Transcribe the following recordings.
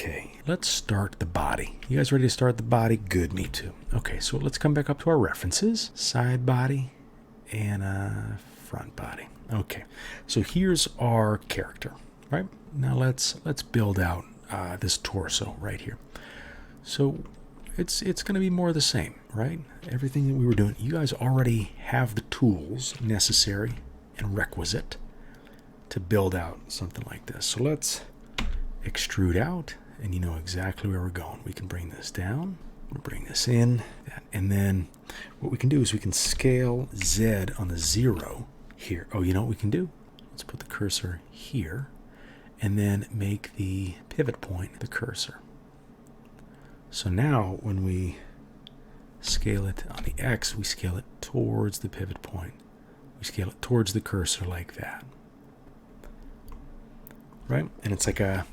Okay, let's start the body. You guys ready to start the body? Good, me too. Okay, so let's come back up to our references. Side body and front body. Okay, so here's our character, right? Now let's build out this torso right here. So it's going to be more of the same, right? Everything that we were doing. You guys already have the tools necessary and requisite to build out something like this. So let's extrude out, and you know exactly where we're going. We can bring this down, we'll bring this in, and then what we can do is we can scale Z on the 0 here. Oh, you know what we can do? Let's put the cursor here, and then make the pivot point the cursor. So now when we scale it on the X, we scale it towards the pivot point. We scale it towards the cursor like that. Right? And it's like a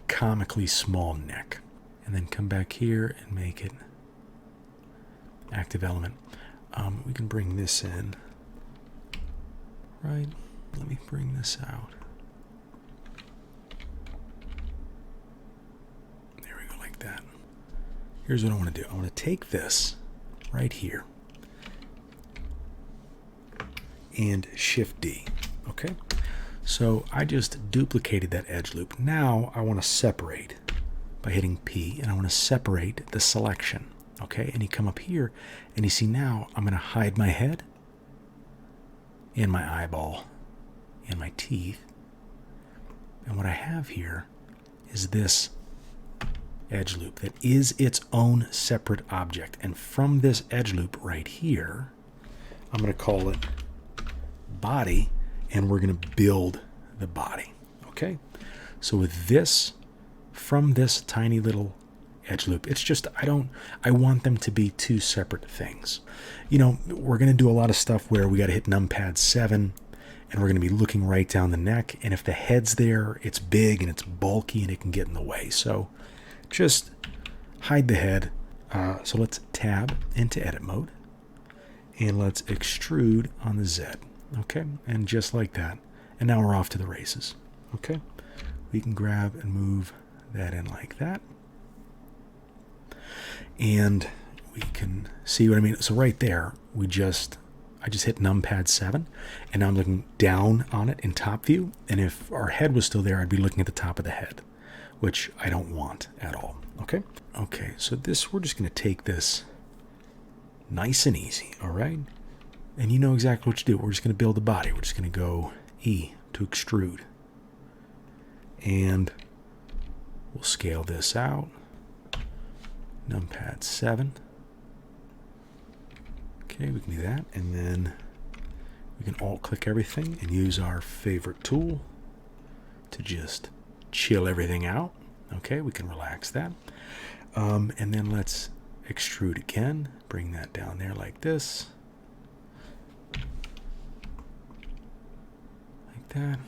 comically small neck. And then come back here and make it active element. We can bring this in. Right? Let me bring this out. There we go, like that. Here's what I want to do. I want to take this right here and Shift D. Okay? So I just duplicated that edge loop. Now I want to separate by hitting P, and I want to separate the selection. Okay? And you come up here and you see now I'm going to hide my head and my eyeball and my teeth. And what I have here is this edge loop that is its own separate object. And from this edge loop right here, I'm going to call it body, and we're going to build the body. Okay? So with this, from this tiny little edge loop, it's just, I want them to be two separate things. You know, we're going to do a lot of stuff where we got to hit numpad 7, and we're going to be looking right down the neck, and if the head's there, it's big and it's bulky and it can get in the way. So just hide the head. So let's tab into edit mode, and let's extrude on the Z. Okay, and just like that. And now we're off to the races. Okay, we can grab and move that in like that. And we can see what I mean. So right there, I just hit numpad 7, and now I'm looking down on it in top view. And if our head was still there, I'd be looking at the top of the head, which I don't want at all. Okay? Okay, so this, we're just going to take this nice and easy, all right? And you know exactly what to do. We're just going to build the body. We're just going to go E to extrude. And we'll scale this out. Numpad 7. Okay, we can do that. And then we can alt-click everything and use our favorite tool to just chill everything out. Okay, we can relax that. And then let's extrude again. Bring that down there like this. Like that.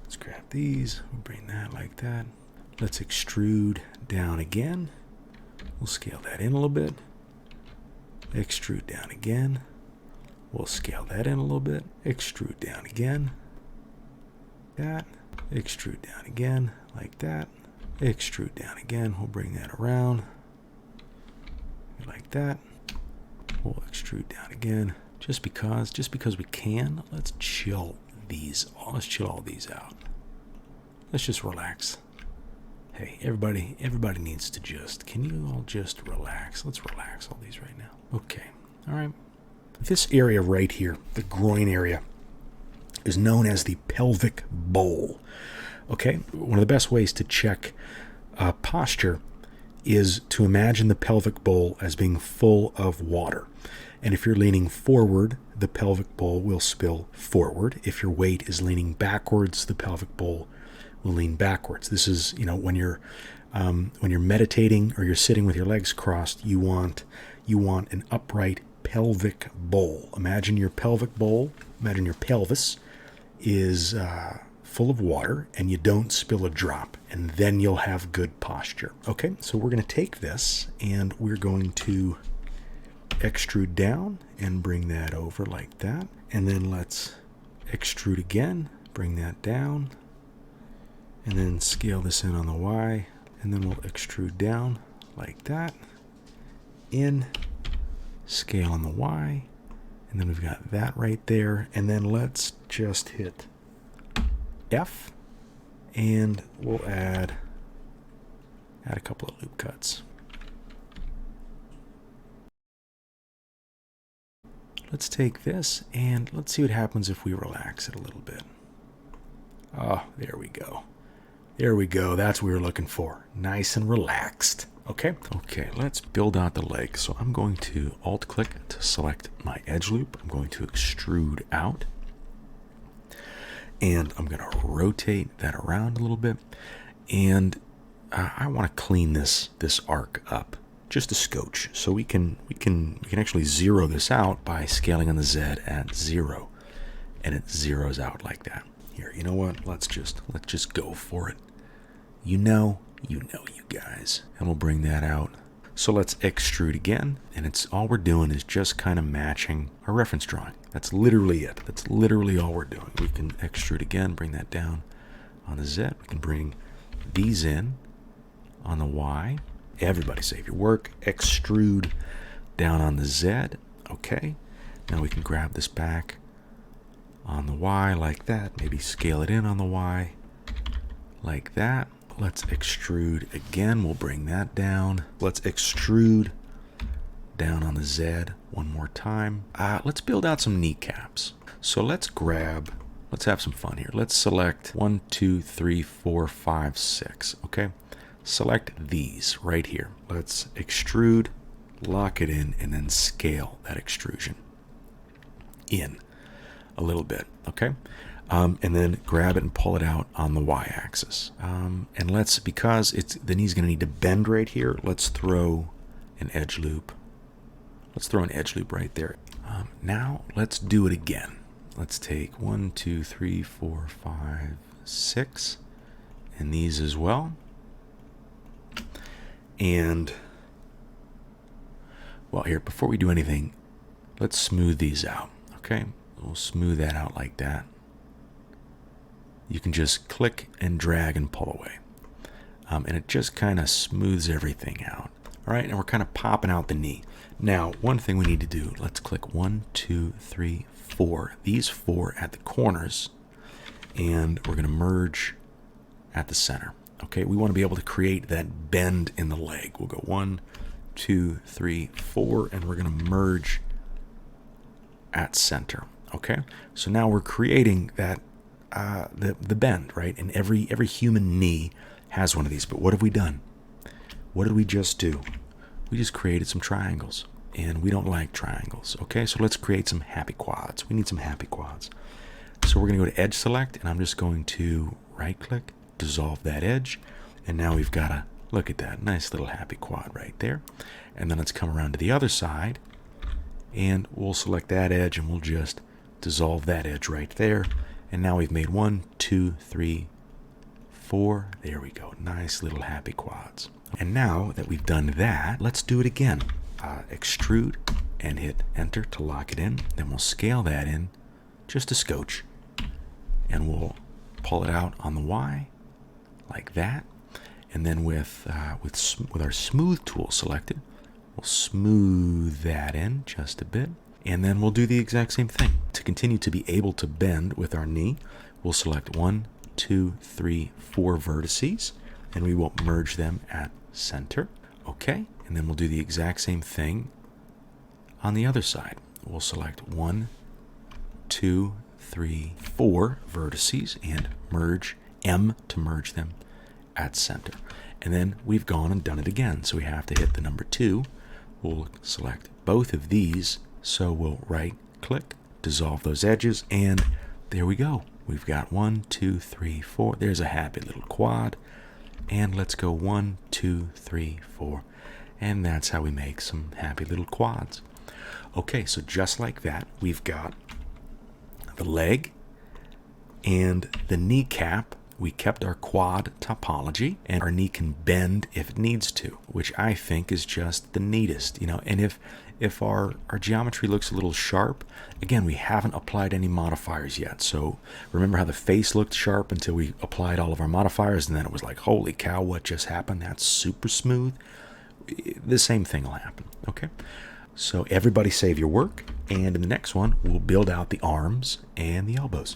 Let's grab these. We'll bring that like that. Let's extrude down again. We'll scale that in a little bit. Extrude down again. We'll scale that in a little bit. Extrude down again. That. Extrude down again, like that. Extrude down again. We'll bring that around. Like that. We'll extrude down again. Just because we can, let's chill these. Let's chill all these out. Let's just relax. Hey, everybody needs to just, can you all just relax? Let's relax all these right now. Okay, all right. This area right here, the groin area, is known as the pelvic bowl. Okay, one of the best ways to check posture is to imagine the pelvic bowl as being full of water. And if you're leaning forward, the pelvic bowl will spill forward. If your weight is leaning backwards, the pelvic bowl will lean backwards. This is, you know, when you're meditating or you're sitting with your legs crossed, you want an upright pelvic bowl. Imagine your pelvic bowl, imagine your pelvis is full of water and you don't spill a drop, and then you'll have good posture. Okay, so we're going to take this and we're going to extrude down and bring that over like that. And then let's extrude again, bring that down And then scale this in on the Y, and then we'll extrude down like that. In, scale on the Y, and then we've got that right there. And then let's just hit F, and we'll add a couple of loop cuts. Let's take this and let's see what happens if we relax it a little bit. Oh, there we go. There we go. That's what we were looking for. Nice and relaxed. Okay. Okay, let's build out the leg. So I'm going to alt-click to select my edge loop. I'm going to extrude out. And I'm going to rotate that around a little bit. And I want to clean this arc up just a scotch. So we can actually zero this out by scaling on the Z at 0. And it zeroes out like that. Here, you know what? Let's just go for it. You know, you guys. And we'll bring that out. So let's extrude again, and it's all we're doing is just kind of matching our reference drawing. That's literally it. That's literally all we're doing. We can extrude again, bring that down on the Z. We can bring these in on the Y. Everybody save your work. Extrude down on the Z. Okay. Now we can grab this back on the Y like that. Maybe scale it in on the Y like that. Let's extrude again. We'll bring that down. Let's extrude down on the Z one more time. Let's build out some kneecaps. So let's have some fun here. Let's select 1, 2, 3, 4, 5, 6. Okay. Select these right here. Let's extrude, lock it in, and then scale that extrusion in a little bit. Okay. And then grab it and pull it out on the Y-axis. And because the knee's going to need to bend right here, let's throw an edge loop. Let's throw an edge loop right there. Now let's do it again. Let's take 1, 2, 3, 4, 5, 6, and these as well. And well, here, before we do anything, let's smooth these out. Okay, we'll smooth that out like that. You can just click and drag and pull away. And it just kind of smooths everything out. All right, and we're kind of popping out the knee. Now, one thing we need to do, let's click 1, 2, 3, 4. These 4 at the corners, and we're going to merge at the center. Okay, we want to be able to create that bend in the leg. We'll go 1, 2, 3, 4, and we're going to merge at center. Okay, so now we're creating that the bend, right? And every human knee has one of these. But what have we done? What did we just do? We just created some triangles, and we don't like triangles. Okay, so let's create some happy quads. We need some happy quads. So we're going to go to edge select, and I'm just going to right click, dissolve that edge, and now we've got a look at that nice little happy quad right there. And then let's come around to the other side, and we'll select that edge, and we'll just dissolve that edge right there. And now we've made 1, 2, 3, 4. There we go. Nice little happy quads. And now that we've done that, let's do it again. Extrude and hit enter to lock it in. Then we'll scale that in just a scotch. And we'll pull it out on the Y like that. And then with our smooth tool selected, we'll smooth that in just a bit. And then we'll do the exact same thing. To continue to be able to bend with our knee, we'll select 1, 2, 3, 4 vertices, and we will merge them at center. Okay, and then we'll do the exact same thing on the other side. We'll select 1, 2, 3, 4 vertices and merge M to merge them at center. And then we've gone and done it again. So we have to hit the number 2. We'll select both of these. So we'll right click, dissolve those edges, and there we go. We've got 1, 2, 3, 4. There's a happy little quad. And let's go 1, 2, 3, 4. And that's how we make some happy little quads. Okay, so just like that, we've got the leg and the kneecap we kept our quad topology, and our knee can bend if it needs to, which I think is just the neatest, and if our geometry looks a little sharp, again, we haven't applied any modifiers yet. So remember how the face looked sharp until we applied all of our modifiers, and then it was like, holy cow, what just happened? That's super smooth. The same thing will happen, okay? So everybody save your work, and in the next one, we'll build out the arms and the elbows.